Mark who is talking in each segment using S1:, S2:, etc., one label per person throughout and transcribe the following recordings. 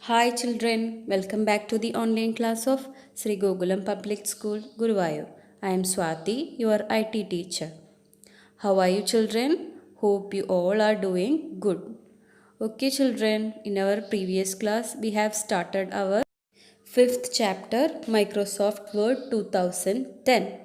S1: Hi children, welcome back to the online class of Sri Gokulam Public School, Guruvayur. I am Swati, your IT teacher. How are you children? Hope you all are doing good. Okay children, in our previous class we have started our fifth chapter Microsoft Word 2010,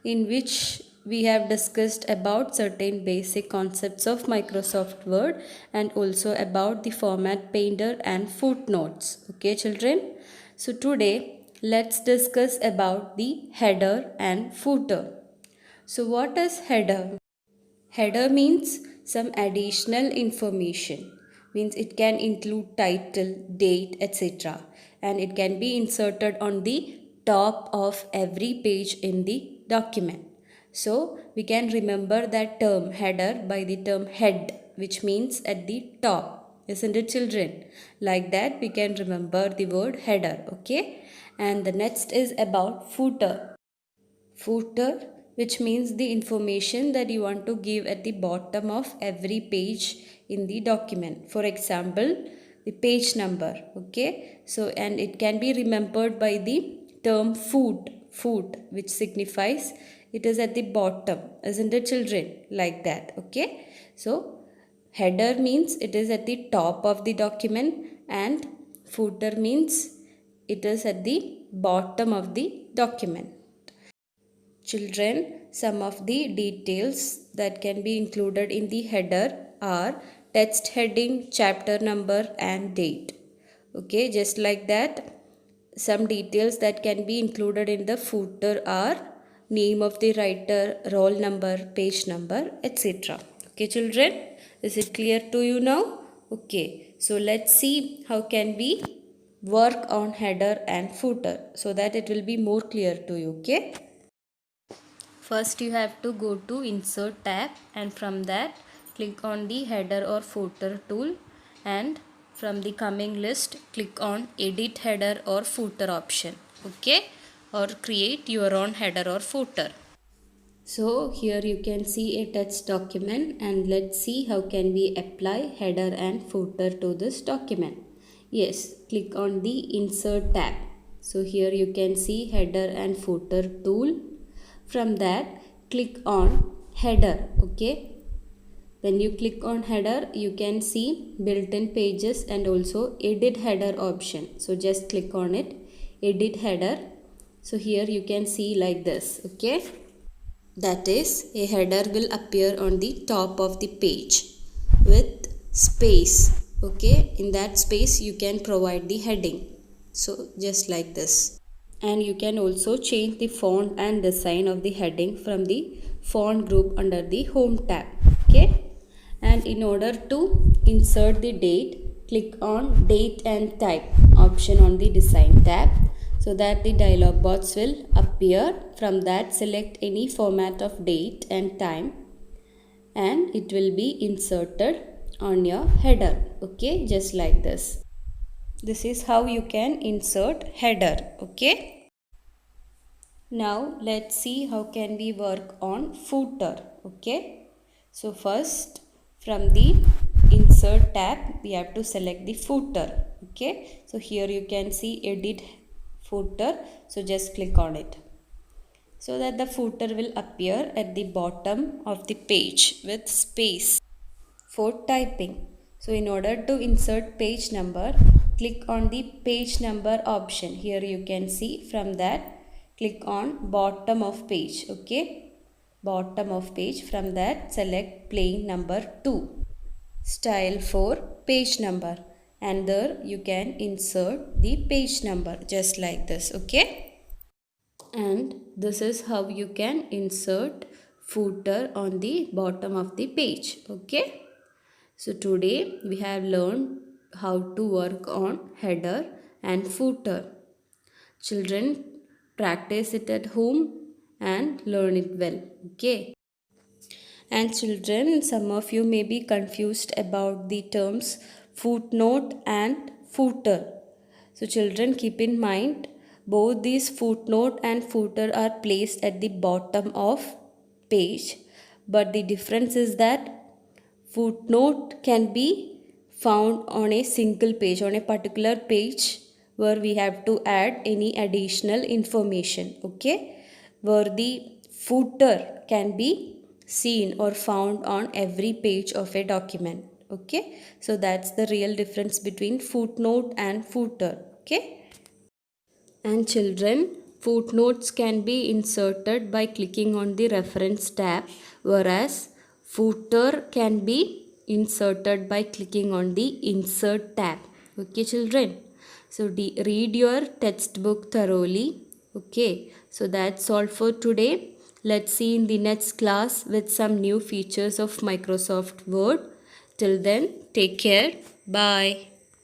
S1: in which we have discussed about certain basic concepts of Microsoft Word and also about the format painter and footnotes. Okay children, so today let's discuss about the header and footer. So what is header? Header means some additional information. Means it can include title, date, etc. And it can be inserted on the top of every page in the document. So we can remember that term header by the term head, which means at the top. Isn't it children? Like that we can remember the word header. Okay. And the next is about footer. Footer, which means the information that you want to give at the bottom of every page in the document. For example, the page number. Okay, so and it can be remembered by the term foot, which signifies it is at the bottom, isn't it children? Like that. Okay, so header means it is at the top of the document and footer means it is at the bottom of the document. Children, some of the details that can be included in the header are text heading, chapter number and date. Okay, just like that, some details that can be included in the footer are name of the writer, roll number, page number, etc. Okay, children, is it clear to you now? Okay, so let's see how can we work on header and footer so that it will be more clear to you. Okay. First you have to go to insert tab and from that click on the header or footer tool, and from the coming list click on edit header or footer option. Okay, or create your own header or footer. So here you can see a text document and let's see how can we apply header and footer to this document. Yes, click on the insert tab. So here you can see header and footer tool. From that click on header. Okay. When you click on header you can see built-in pages and also edit header option. So just click on it, edit header. So here you can see like this. Okay. That is, a header will appear on the top of the page with space. Okay, in that space you can provide the heading. So just like this. And you can also change the font and design of the heading from the font group under the home tab. Okay, and in order to insert the date, click on date and type option on the design tab, so that the dialog box will appear. From that select any format of date and time and it will be inserted on your header. Okay, just like this. This is how you can insert header. Okay. Now let's see how can we work on footer. Okay. So first from the insert tab we have to select the footer. Okay. So here you can see edit footer. So just click on it so that the footer will appear at the bottom of the page with space for typing. So in order to insert page number, click on the page number option. Here you can see, from that click on bottom of page. Okay, bottom of page. From that select plain number 2, style for page number, and there you can insert the page number just like this. Okay, and this is how you can insert footer on the bottom of the page. Okay, so today we have learned how to work on header and footer. Children, practice it at home and learn it well. Okay. And children, some of you may be confused about the terms footnote and footer. So children, keep in mind both these footnote and footer are placed at the bottom of page, but the difference is that footnote can be found on a single page, on a particular page where we have to add any additional information, okay, where the footer can be seen or found on every page of a document, okay. So that's the real difference between footnote and footer, okay. And children, footnotes can be inserted by clicking on the reference tab, whereas footer can be inserted by clicking on the insert tab. Okay, children. So read your textbook thoroughly. Okay, so that's all for today. Let's see in the next class with some new features of Microsoft Word. Till then, take care. Bye.